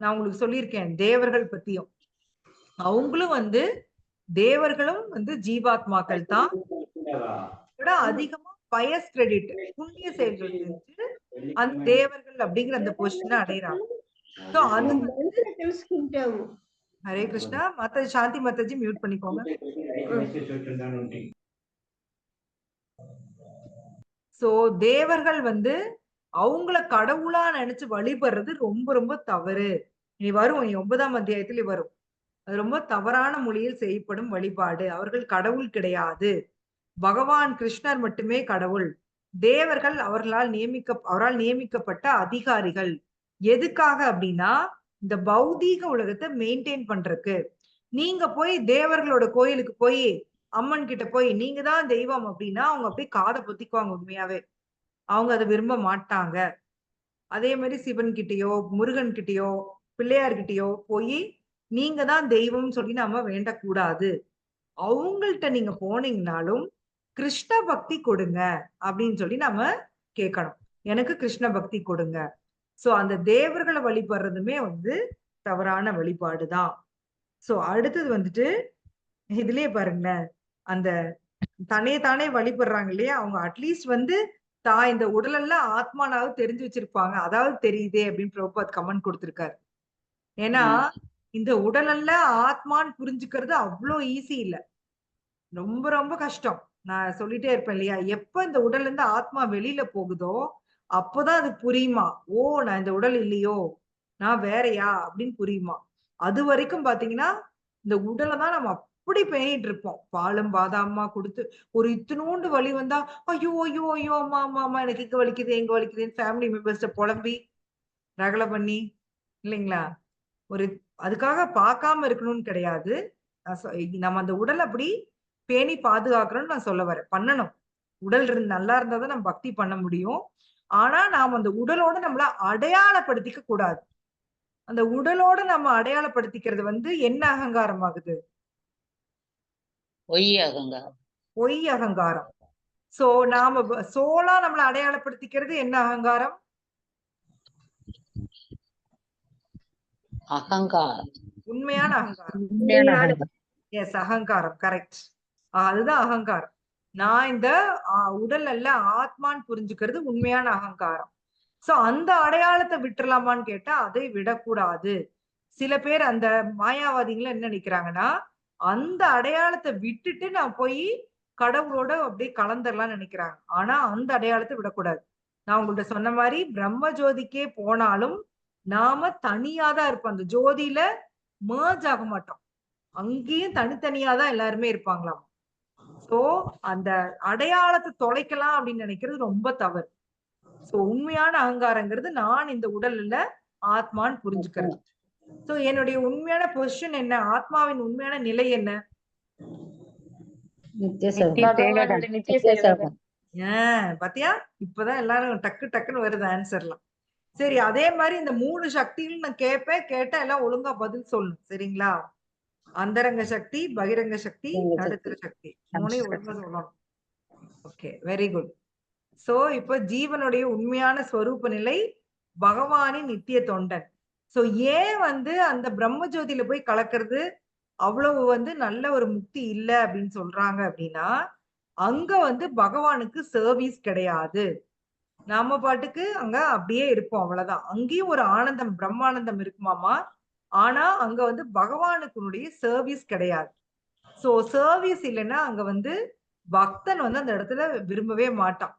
நான் உங்களுக்கு சொல்லியிருக்கேன் தேவர்கள் பத்தியும். அவங்களும் வந்து தேவர்களும் வந்து ஜீவாத்மாக்கள் தான். விட அதிகமா பயஸ் கிரெடிட் புண்ணிய செயல்கள் செஞ்சு அந்த தேவர்கள் அப்படிங்கிற அந்த பொசிஷனை அடையறாங்க. சோ அது வந்து తెలుసుకుంటాము. ஹரே கிருஷ்ணா. மாதா சாந்தி மாதாஜி மியூட் பண்ணிக்கோங்க. சோ தேவர்கள் வந்து அவங்கள கடவுளா நினைச்சு வழிபடுறது ரொம்ப ரொம்ப தவறு. இனி வரும், 9ஆம் அத்தியாயத்துல வரும். அது ரொம்ப தவறான மொழியில் செய்யப்படும் வழிபாடு. அவர்கள் கடவுள் கிடையாது. பகவான் கிருஷ்ணர் மட்டுமே கடவுள். தேவர்கள் அவரால் நியமிக்கப்பட்ட அதிகாரிகள். எதுக்காக அப்படின்னா இந்த பௌதீக உலகத்தை மெயின்டைன் பண்றதுக்கு. நீங்க போய் தேவர்களோட கோயிலுக்கு போய் அம்மன் கிட்ட போய் நீங்க தான் தெய்வம் அப்படின்னா அவங்க அப்படியே காதை பொத்திக்குவாங்க. உண்மையாவே அவங்க அதை விரும்ப மாட்டாங்க. அதே மாதிரி சிவன் கிட்டயோ முருகன் கிட்டயோ பிள்ளையார்கிட்டயோ போய் நீங்க தான் தெய்வம் சொல்லி நாம வேண்டக்கூடாது. அவங்கள்ட்ட நீங்க போனீங்கனாலும் கிருஷ்ண பக்தி கொடுங்க அப்படின்னு சொல்லி நாம கேட்கணும். எனக்கு கிருஷ்ண பக்தி கொடுங்க. சோ அந்த தேவர்களை வழிபடுறதுமே வந்து தவறான வழிபாடுதான். சோ அடுத்தது வந்துட்டு இதுலயே பாருங்களேன், அந்த தானே வழிபடுறாங்க இல்லையா, அவங்க அட்லீஸ்ட் வந்து இந்த உடலெல்லாம் ஆத்மானாவது தெரிஞ்சு வச்சிருப்பாங்க. அதாவது தெரியுதே அப்படின்னு பிரபுபாத் கமெண்ட் கொடுத்திருக்காரு. ஏன்னா இந்த உடலல்ல ஆத்மான்னு புரிஞ்சுக்கிறது அவ்வளோ ஈஸி இல்ல, ரொம்ப ரொம்ப கஷ்டம். நான் சொல்லிட்டே இருப்பேன் இல்லையா, எப்ப இந்த உடல்ல இருந்து ஆத்மா வெளியில போகுதோ அப்போதான் அது புரியுமா. ஓ நான் இந்த உடல் இல்லையோ, நான் வேறயா அப்படின்னு புரியுமா. அது வரைக்கும் பாத்தீங்கன்னா இந்த உடலை தான் நம்ம அப்படி பேணிட்டு இருப்போம். பாலும் பாதாமா கொடுத்து ஒரு இத்தினூண்டு வலி வந்தா ஐயோ ஐயோ ஐயோ அம்மா அம்மா அம்மா எனக்கு இங்க வலிக்குது எங்க வலிக்குதுன்னு ஃபேமிலி மெம்பர்ஸ்ட புலம்பி ரகலை பண்ணி இல்லைங்களா. ஒரு அதுக்காக பார்க்காம இருக்கணும்னு கிடையாது. நம்ம அந்த உடல் அப்படி பேணி பாதுகாக்கணும்னு நான் சொல்ல வரேன். பண்ணணும். உடல் நல்லா இருந்தா தான் நம்ம பக்தி பண்ண முடியும். ஆனா நாம அந்த உடலோட நம்மள அடையாளப்படுத்திக்க கூடாது. அந்த உடலோட நம்ம அடையாளப்படுத்திக்கிறது வந்து என்ன அகங்காரம் ஆகுது? பொய் அகங்காரம். பொய் அகங்காரம். சோ நாம சோலா நம்மள அடையாளப்படுத்திக்கிறது என்ன அகங்காரம்? அகங்காரம். உண்மையான அகங்காரம். எஸ், அகங்காரம். கரெக்ட். அதுதான் அகங்காரம். நான் இந்த உடல் அல்ல ஆத்மான்னு புரிஞ்சுக்கிறது உண்மையான அகங்காரம். சோ அந்த அடையாளத்தை விட்டுறலாமான்னு கேட்டா அதை விடக்கூடாது. சில பேர் அந்த மாயாவாதிகள் என்ன நினைக்கிறாங்கன்னா அந்த அடையாளத்தை விட்டுட்டு நான் போய் கடவுளோட அப்படியே கலந்துடலாம்னு நினைக்கிறாங்க. ஆனா அந்த அடையாளத்தை விடக்கூடாது. நான் உங்கள்ட்ட சொன்ன மாதிரி பிரம்ம ஜோதிக்கே போனாலும் நாம தனியாதான் இருப்போம். அந்த ஜோதியில merge ஆக மாட்டோம். அங்கேயும் தனித்தனியா தான் எல்லாருமே இருப்பாங்களாம். சோ அந்த அடையாளத்தை தொலைக்கலாம் அப்படின்னு நினைக்கிறது ரொம்ப தவறு. சோ உண்மையான அகங்காரங்கிறது நான் இந்த உடல்ல ஆத்மான்னு புரிஞ்சுக்கிறது. சோ என்னுடைய உண்மையான பொசிஷன் என்ன, ஆத்மாவின் உண்மையான நிலை என்ன? பாத்தியா, இப்பதான் எல்லாரும் டக்கு டக்குன்னு வருது ஆன்சர்லாம். சரி, அதே மாதிரி இந்த 3 சக்திகள் நான் கேட்டா எல்லாம் ஒழுங்கா பதில் சொல்லணும். சரிங்களா? அந்தரங்க சக்தி, பகிரங்க சக்தி, நடுத்தர சக்தி, 3 ஒழுங்கா சொல்லணும். Okay, very good. சோ இப்ப ஜீவனுடைய உண்மையான ஸ்வரூப நிலை பகவானின் நித்திய தொண்டன். சோ ஏன் வந்து அந்த பிரம்ம ஜோதியில போய் கலக்கிறது அவ்வளவு வந்து நல்ல ஒரு முக்தி இல்ல அப்படின்னு சொல்றாங்க அப்படின்னா, அங்க வந்து பகவானுக்கு சர்வீஸ் கிடையாது. நாம பாட்டுக்கு அங்க அப்படியே இருப்போம், அவ்வளவுதான். அங்கேயும் ஒரு ஆனந்தம், பிரம்மானந்தம் இருக்குமாமா. ஆனா அங்க வந்து பகவானுக்குடைய சர்வீஸ் கிடையாது. சோ சர்வீஸ் இல்லைன்னா அங்க வந்து பக்தன் வந்து அந்த இடத்துல விரும்பவே மாட்டான்.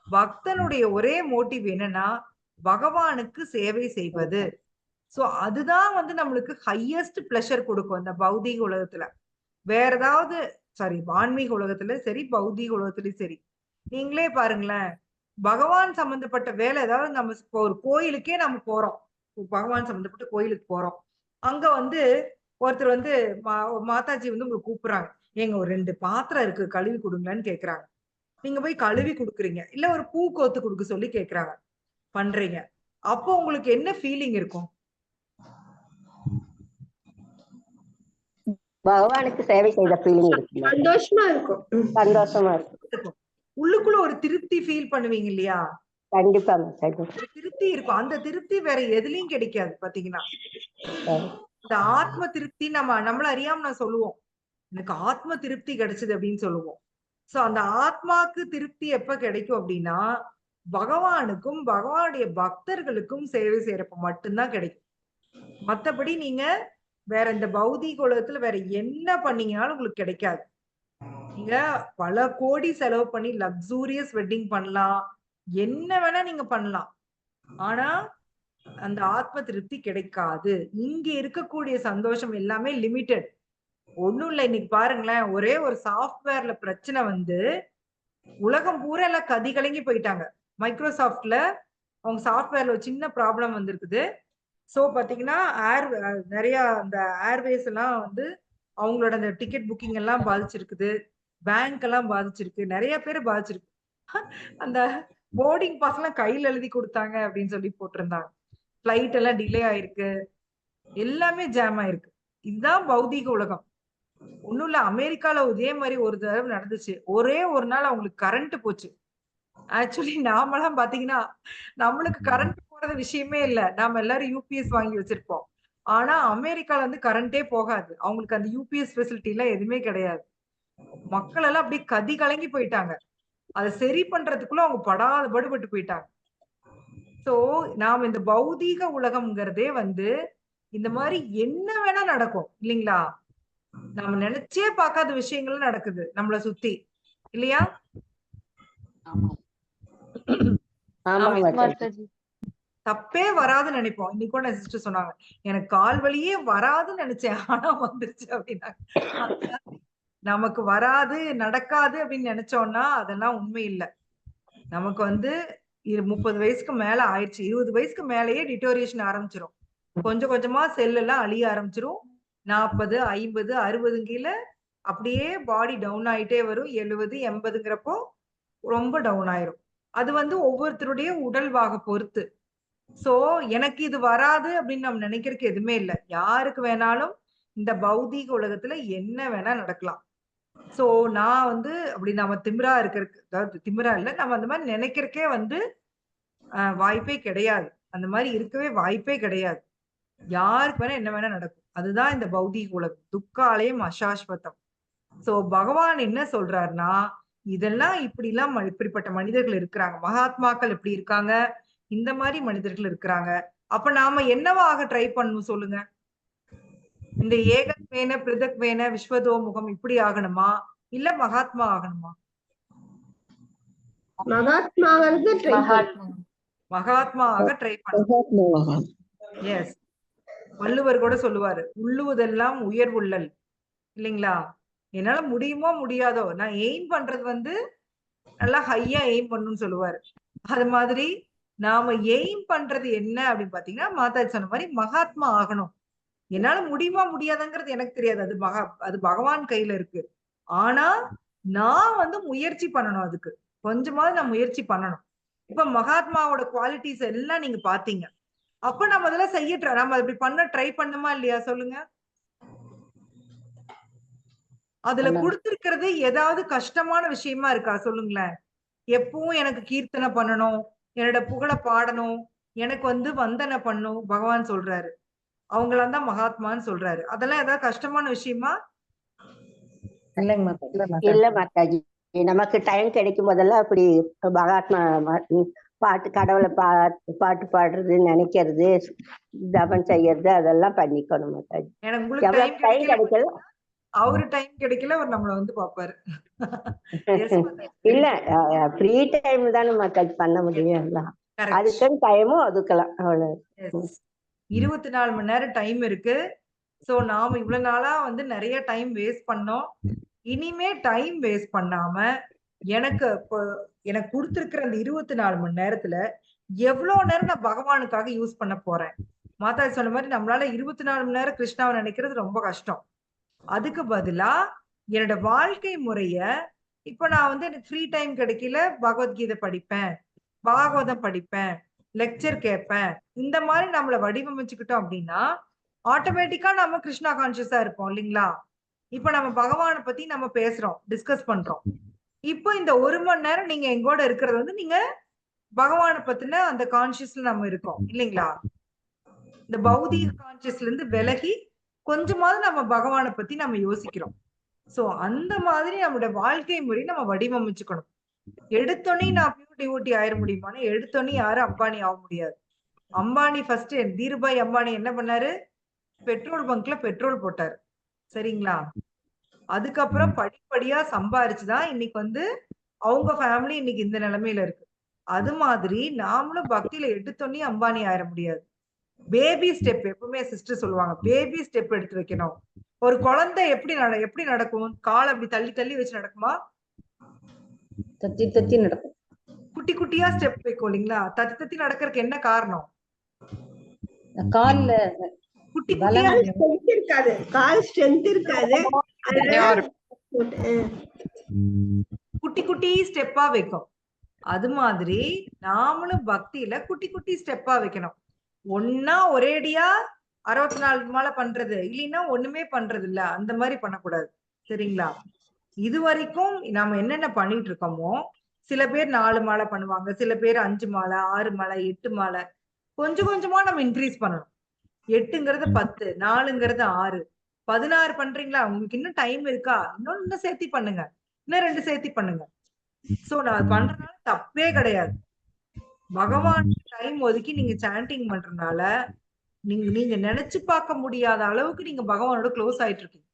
பக்தனுடைய ஒரே மோட்டிவ் என்னன்னா பகவானுக்கு சேவை செய்வது. சோ அதுதான் வந்து நம்மளுக்கு ஹையஸ்ட் பிளஷர் கொடுக்கும் இந்த பௌதீக உலகத்துல. வேற ஏதாவது ஆன்மீக உலகத்துல சரி, பௌதீக உலகத்திலயும் சரி. நீங்களே பாருங்களேன், பகவான் சம்பந்தப்பட்ட வேலை, ஏதாவது நம்ம இப்போ ஒரு கோயிலுக்கே நம்ம போறோம், பகவான் சம்பந்தப்பட்ட கோயிலுக்கு போறோம். அங்க வந்து ஒருத்தர் வந்து மாதாஜி வந்து உங்களுக்கு கூப்பிடுறாங்க, ஏங்க ஒரு 2 பாத்திரம் இருக்கு கழுவி கொடுங்கன்னு கேக்குறாங்க. நீங்க போய் கழுவி கொடுக்குறீங்க, இல்ல ஒரு பூ கோத்து கொடுக்க சொல்லி கேக்குறாங்க, பண்றீங்க. அப்போ உங்களுக்கு என்ன ஃபீலிங் இருக்கும்? பகவானுக்கு சேவை செய்த ஃபீலிங் இருக்கு, சந்தோஷமா இருக்கும். சந்தோஷமா இருக்கும். உள்ளுக்குள்ள ஒரு திருப்தி ஃபீல் பண்ணுவீங்க இல்லையா? கண்டிப்பா மாதாஜி. ஒரு திருப்தி இருக்கும். அந்த திருப்தி வேற எதுலயும் கிடைக்காது பாத்தீங்கன்னா. இந்த ஆத்ம திருப்தி நம்மள அறியாம நான் சொல்லுவோம், எனக்கு ஆத்ம திருப்தி கிடைச்சது அப்படின்னு சொல்லுவோம். சோ அந்த ஆத்மாக்கு திருப்தி எப்ப கிடைக்கும் அப்படின்னா, பகவானுக்கும் பகவானுடைய பக்தர்களுக்கும் சேவை செய்யறப்ப மட்டும்தான் கிடைக்கும். மத்தபடி நீங்க வேற இந்த பௌதிக உலகத்துல வேற என்ன பண்ணீங்கனாலும் உங்களுக்கு கிடைக்காது. நீங்க பல கோடி செலவு பண்ணி லக்ஸூரியஸ் வெட்டிங் பண்ணலாம், என்ன வேணா நீங்க பண்ணலாம். ஆனா அந்த ஆத்ம திருப்தி கிடைக்காது. இங்க இருக்கக்கூடிய சந்தோஷம் எல்லாமே லிமிட்டெட். ஒண்ணும் இல்ல, இன்னைக்கு பாருங்களேன், ஒரே ஒரு சாஃப்ட்வேர்ல பிரச்சனை வந்து உலகம் பூரா எல்லாம் கதி கலங்கி போயிட்டாங்க. மைக்ரோசாஃப்ட்ல அவங்க சாஃப்ட்வேர்ல ஒரு சின்ன ப்ராப்ளம் வந்திருக்குது. சோ பாத்தீங்கன்னா நிறைய அந்த ஏர்வேஸ் எல்லாம் வந்து அவங்களோட அந்த டிக்கெட் புக்கிங் எல்லாம் பாதிச்சிருக்குது, பேங்க் எல்லாம் பாதிச்சிருக்கு, நிறைய பேர் பாதிச்சிருக்கு. அந்த போர்டிங் பாஸ் எல்லாம் கையில எழுதி கொடுத்தாங்க அப்படின்னு சொல்லி போட்டிருந்தாங்க. பிளைட் எல்லாம் டிலே ஆயிருக்கு, எல்லாமே ஜாம் ஆயிருக்கு. இதுதான் பௌதீக உலகம். ஒண்ணும் இல்ல, அமெரிக்கால இதே மாதிரி ஒரு தடவை நடந்துச்சு. ஒரே ஒரு நாள் அவங்களுக்கு கரண்ட் போச்சு. ஆக்சுவலி நாமெல்லாம் பாத்தீங்கன்னா நம்மளுக்கு கரண்ட் போறது விஷயமே இல்ல, நாம எல்லாரும் யூபிஎஸ் வாங்கி வச்சிருப்போம். ஆனா அமெரிக்கால வந்து கரண்டே போகாது, அவங்களுக்கு அந்த யூபிஎஸ் ஃபெசிலிட்டி எல்லாம் எதுவுமே கிடையாது. மக்கள் எல்லாம் அப்படியே கதி கலங்கி போயிட்டாங்க. அதை சரி பண்றதுக்குள்ள அவங்க படாத பாடுபட்டு போயிட்டாங்க. சோ நாம இந்த பௌதீக உலகம்ங்கிறதே வந்து இந்த மாதிரி என்ன வேணா நடக்கும் இல்லைங்களா? நாம நினைச்சே பார்க்காத விஷயங்கள் நடக்குது நம்மள சுத்தி, இல்லையா? தப்பே வராதுன்னு நினைப்போம். இன்னைக்கு கூட சிஸ்டர் சொன்னாங்க, எனக்கு கால் வலியே வராதுன்னு நினைச்சேன், ஆனா வந்துருச்சு அப்படின்னாங்க. நமக்கு வராது நடக்காது அப்படின்னு நினைச்சோம்னா அதெல்லாம் உண்மை இல்லை. நமக்கு வந்து 30 வயசுக்கு மேல ஆயிடுச்சு, 20 வயசுக்கு மேலேயே டிட்டோரியேஷன் ஆரம்பிச்சிரும். கொஞ்சம் கொஞ்சமா செல் எல்லாம் அழிய ஆரம்பிச்சிரும். 40, 50, 60 கீழே அப்படியே பாடி டவுன் ஆயிட்டே வரும். 70, 80ங்கிறப்போ ரொம்ப டவுன் ஆயிரும். அது வந்து ஒவ்வொருத்தருடைய உடல்வாக பொறுத்து. சோ எனக்கு இது வராது அப்படின்னு நம்ம நினைக்கிறதுக்கு எதுவுமே இல்லை. யாருக்கு வேணாலும் இந்த பௌதீக உலகத்துல என்ன வேணா நடக்கலாம். சோ நான் வந்து அப்படி நம்ம திமிரா இருக்கிறதுக்கு, அதாவது திமிரா இல்ல, நம்ம அந்த மாதிரி நினைக்கிறக்கே வந்து வாய்ப்பே கிடையாது. அந்த மாதிரி இருக்கவே வாய்ப்பே கிடையாது. யாருக்கு வேணா என்ன வேணா நடக்கும். அதுதான் இந்த பௌதீக உலகம். துக்காலயம் அசாஸ்வதம். சோ பகவான் என்ன சொல்றாருன்னா, இதெல்லாம் இப்படிப்பட்ட மனிதர்கள் இருக்கிறாங்க, மகாத்மாக்கள் எப்படி இருக்காங்க, இந்த மாதிரி மனிதர்கள் இருக்கிறாங்க. அப்ப நாம என்னவாக ட்ரை பண்ணணும் சொல்லுங்க? இந்த ஏகத்வேன பிருதக்வேன விஸ்வதோமுகம் இப்படி ஆகணுமா, இல்ல மகாத்மா ஆகணுமா? மகாத்மா ஆக ட்ரை பண்ணணும். எஸ், வள்ளுவர் கூட சொல்லுவாரு, உள்ளுவதெல்லாம் உயர்வுள்ளல், இல்லைங்களா? என்னால முடியுமோ முடியாதோ, நான் எய்ம் பண்றது வந்து நல்லா ஹையா எய்ம் பண்ணணும்னு சொல்லுவாரு. அது மாதிரி நாம எய்ம் பண்றது என்ன அப்படின்னு பாத்தீங்கன்னா, மாதாஜி சொன்ன மாதிரி மகாத்மா ஆகணும். என்னால முடியுமா முடியாதுங்கிறது எனக்கு தெரியாது, அது பகவான் கையில இருக்கு. ஆனா நான் வந்து முயற்சி பண்ணணும், அதுக்கு கொஞ்சமாவது நான் முயற்சி பண்ணணும். இப்ப மகாத்மாவோட குவாலிட்டிஸ் எல்லாம் நீங்க பாத்தீங்க. அப்ப நம்ம அதெல்லாம் நம்ம அப்படி பண்ண ட்ரை பண்ணுமா இல்லையா சொல்லுங்க? அதுல கொடுத்திருக்கிறது ஏதாவது கஷ்டமான விஷயமா இருக்கா சொல்லுங்களேன்? எப்பவும் எனக்கு கீர்த்தனை பண்ணணும், என்னோட புகழ பாடணும், எனக்கு வந்து வந்தனை பண்ணும் பகவான் சொல்றாரு. அவங்களாம் தான் மகாத்மான்னு சொல்றாரு. அதெல்லாம் ஏதாவது கஷ்டமான விஷயமா? இல்ல மாதாஜி, நமக்கு டைம் கிடைக்கும் போதெல்லாம் அப்படி மகாத்மா பாட்டு, கடவுளை பாட்டு பாடுறது, நினைக்கிறது, தபம் செய்யறது, அதெல்லாம் பண்ணிக்கணும் மாதாஜி. எனக்கு டைம் கிடைக்கல, அவரு டைம் கிடைக்கல, அவர் நம்மள வந்து பாப்பாரு. இல்ல ஃப்ரீ டைம் தானே மாதாஜி பண்ண முடியும், அதுக்கு டைமும் ஒதுக்கலாம், அவ்வளவு. 24 மணி நேரம் டைம் இருக்கு. சோ நாம இவ்வளவு நாளா வந்து நிறைய டைம் வேஸ்ட் பண்ணோம். இனிமே டைம் வேஸ்ட் பண்ணாம எனக்கு எனக்கு கொடுத்திருக்கிற அந்த 24 மணி நேரத்துல எவ்வளவு நேரம் நான் பகவானுக்காக யூஸ் பண்ண போறேன். மாதாஜி சொன்ன மாதிரி நம்மளால 24 மணி நேரம் கிருஷ்ணாவை நினைக்கிறது ரொம்ப கஷ்டம். அதுக்கு பதிலா என்னோட வாழ்க்கை முறைய இப்ப நான் வந்து எனக்கு ஃப்ரீ டைம் கிடைக்கல, பகவத்கீதை படிப்பேன், பாகவதம் படிப்பேன், லெக்சர் கேட்பேன். இந்த மாதிரி நம்மள வடிவமைச்சுக்கிட்டோம் அப்படின்னா ஆட்டோமேட்டிக்கா நம்ம கிருஷ்ணா கான்சியஸா இருப்போம் இல்லைங்களா? இப்ப நம்ம பகவானை பத்தி நம்ம பேசுறோம், டிஸ்கஸ் பண்றோம். இப்போ இந்த 1 மணி நேரம் நீங்க எங்கூட இருக்கிறது வந்து நீங்க பகவானை பத்தின அந்த கான்சியஸ்ல நம்ம இருக்கோம் இல்லைங்களா? இந்த பௌதிக கான்சியஸ்ல இருந்து விலகி கொஞ்சமாவது நம்ம பகவானை பத்தி நம்ம யோசிக்கிறோம். சோ அந்த மாதிரி நம்மளுடைய வாழ்க்கை முறை நம்ம வடிவமைச்சுக்கணும். எடுத்தோன்னே நான் பியூர் டிவோட்டி ஆயிட முடியுமானா எடுத்தோன்னே யாரும் அம்பானி ஆக முடியாது. அம்பானி ஃபர்ஸ்ட் தீருபாய் அம்பானி என்ன பண்ணாரு? பெட்ரோல் பங்க்ல பெட்ரோல் போட்டாரு சரிங்களா? அதுக்கப்புறம் படிப்படியா சம்பாரிச்சுதான் இன்னைக்கு வந்து அவங்க ஃபேமிலி இன்னைக்கு இந்த நிலைமையில இருக்கு. அது மாதிரி நாமளும் பக்தியில எடுத்தோன்னே அம்பானி ஆயிட முடியாது. பேபி ஸ்டெப் எப்பவுமே சிஸ்டர் சொல்லுவாங்க, பேபி ஸ்டெப் எடுத்து வைக்கணும். ஒரு குழந்தை எப்படி நடக்கும்? காலை அப்படி தள்ளி தள்ளி வச்சு நடக்குமா? தத்தி தத்தி நடக்கும். குட்டி குட்டியா ஸ்டெப் வைக்கும் இல்லைங்களா? தத்தி தத்தி நடக்கிறதுக்கு என்ன காரணம்? கால்ல குட்டி பலம் குட்டியா ஸ்ட்ரென்த் இருக்காது, கால் ஸ்ட்ரென்த் இருக்காது. அதனால குட்டி குட்டி ஸ்டெப்பா வைக்கும். அது மாதிரி நாமளும் பக்தியில குட்டி குட்டி ஸ்டெப்பா வைக்கணும். ஒன்னா ஒரேடியா 64 மாலை பண்றது இல்லைன்னா ஒண்ணுமே பண்றது இல்ல, அந்த மாதிரி பண்ணக்கூடாது சரிங்களா? இது வரைக்கும் நாம என்னென்ன பண்ணிட்டு இருக்கோமோ, சில பேர் 4 மாலை பண்ணுவாங்க, சில பேர் 5 மாலை, 6 மாலை, 8 மாலை, கொஞ்சம் கொஞ்சமா நம்ம இன்க்ரீஸ் பண்ணணும். 8ங்கிறது 10, 4ங்கிறது 6, 16 பண்றீங்களா? உங்களுக்கு இன்னும் டைம் இருக்கா? இன்னும் சேர்த்தி பண்ணுங்க, இன்னும் 2 சேர்த்தி பண்ணுங்க. சோ நான் பண்றதுனால தப்பே கிடையாது. பகவான் டைம் ஒதுக்கி நீங்க சாண்டிங் பண்றதுனால நீங்க நினைச்சு பார்க்க முடியாத அளவுக்கு நீங்க பகவானோட க்ளோஸ் ஆயிட்டு இருக்கீங்க.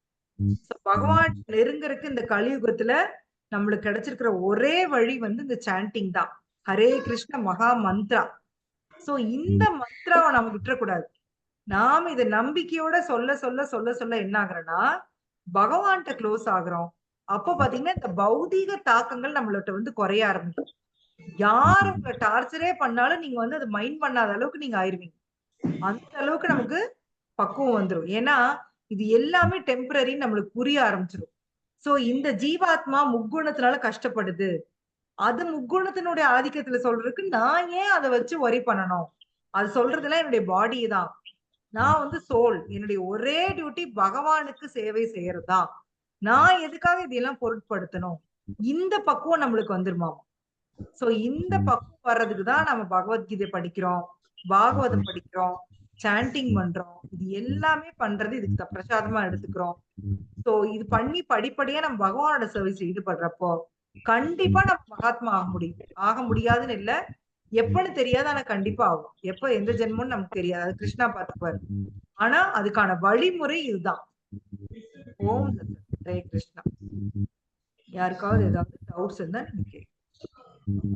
பகவான் நெருங்கறதுக்கு இந்த கலியுகத்துல நம்மளுக்கு கிடைச்சிருக்கிற ஒரே வழி வந்து இந்த சாண்டிங் தான், ஹரே கிருஷ்ண மகா மந்த்ரா. சோ இந்த மந்த்ராவை நம்ம விட்டுறக்கூடாது. நாம இதை நம்பிக்கையோட சொல்ல சொல்ல சொல்ல சொல்ல என்ன ஆகுறோம்னா பகவான்கிட்ட க்ளோஸ் ஆகுறோம். அப்போ பாத்தீங்கன்னா இந்த பௌதீக தாக்கங்கள் நம்மள்ட்ட வந்து குறைய ஆரம்பிக்கும். யார் உங்களை டார்ச்சரே பண்ணாலும் நீங்க வந்து அதை மைண்ட் பண்ணாத அளவுக்கு நீங்க ஆயிருவீங்க. அந்த அளவுக்கு நமக்கு பக்குவம் வந்துடும். ஏன்னா இது எல்லாமே டெம்பரரி நம்மளுக்கு புரிய ஆரம்பிச்சிடும். சோ இந்த ஜீவாத்மா முக்குணத்தினால கஷ்டப்படுது, அது முக்குணத்தினுடைய ஆதிக்கத்துல சொல்றதுக்கு நான் ஏன் அதை வச்சு ஒரி பண்ணணும்? அது சொல்றதுல என்னுடைய பாடி தான். நான் வந்து சோல், என்னுடைய ஒரே டியூட்டி பகவானுக்கு சேவை செய்யறதுதான். நான் எதுக்காக இதெல்லாம் பொருட்படுத்தணும்? இந்த பக்குவம் நம்மளுக்கு வந்துருமா? சோ இந்த பக்குவம் வர்றதுக்குதான் நம்ம பகவத்கீதை படிக்கிறோம், பாகவதம் படிக்கிறோம், சாண்டிங் பண்றோம். இது எல்லாமே பண்றது இதுக்கு பிரசாதமா எடுத்துக்கிறோம். சோ இது பண்ணி படிப்படியா நம்ம பகவானோட சர்வீஸ்ல ஈடுபடுறப்போ கண்டிப்பா நம்ம மகாத்மா ஆக முடியாதுன்னு இல்ல, எப்பன்னு தெரியாது, ஆனா கண்டிப்பா ஆகும். எப்ப எந்த ஜென்மம்னு நமக்கு தெரியாது, அது கிருஷ்ணா பார்த்துப்பாரு. ஆனா அதுக்கான வழிமுறை இதுதான். ஓம் ஹரே கிருஷ்ணா. யாருக்காவது ஏதாவது டவுட்ஸ் இருந்தா நீங்க கேளுங்க.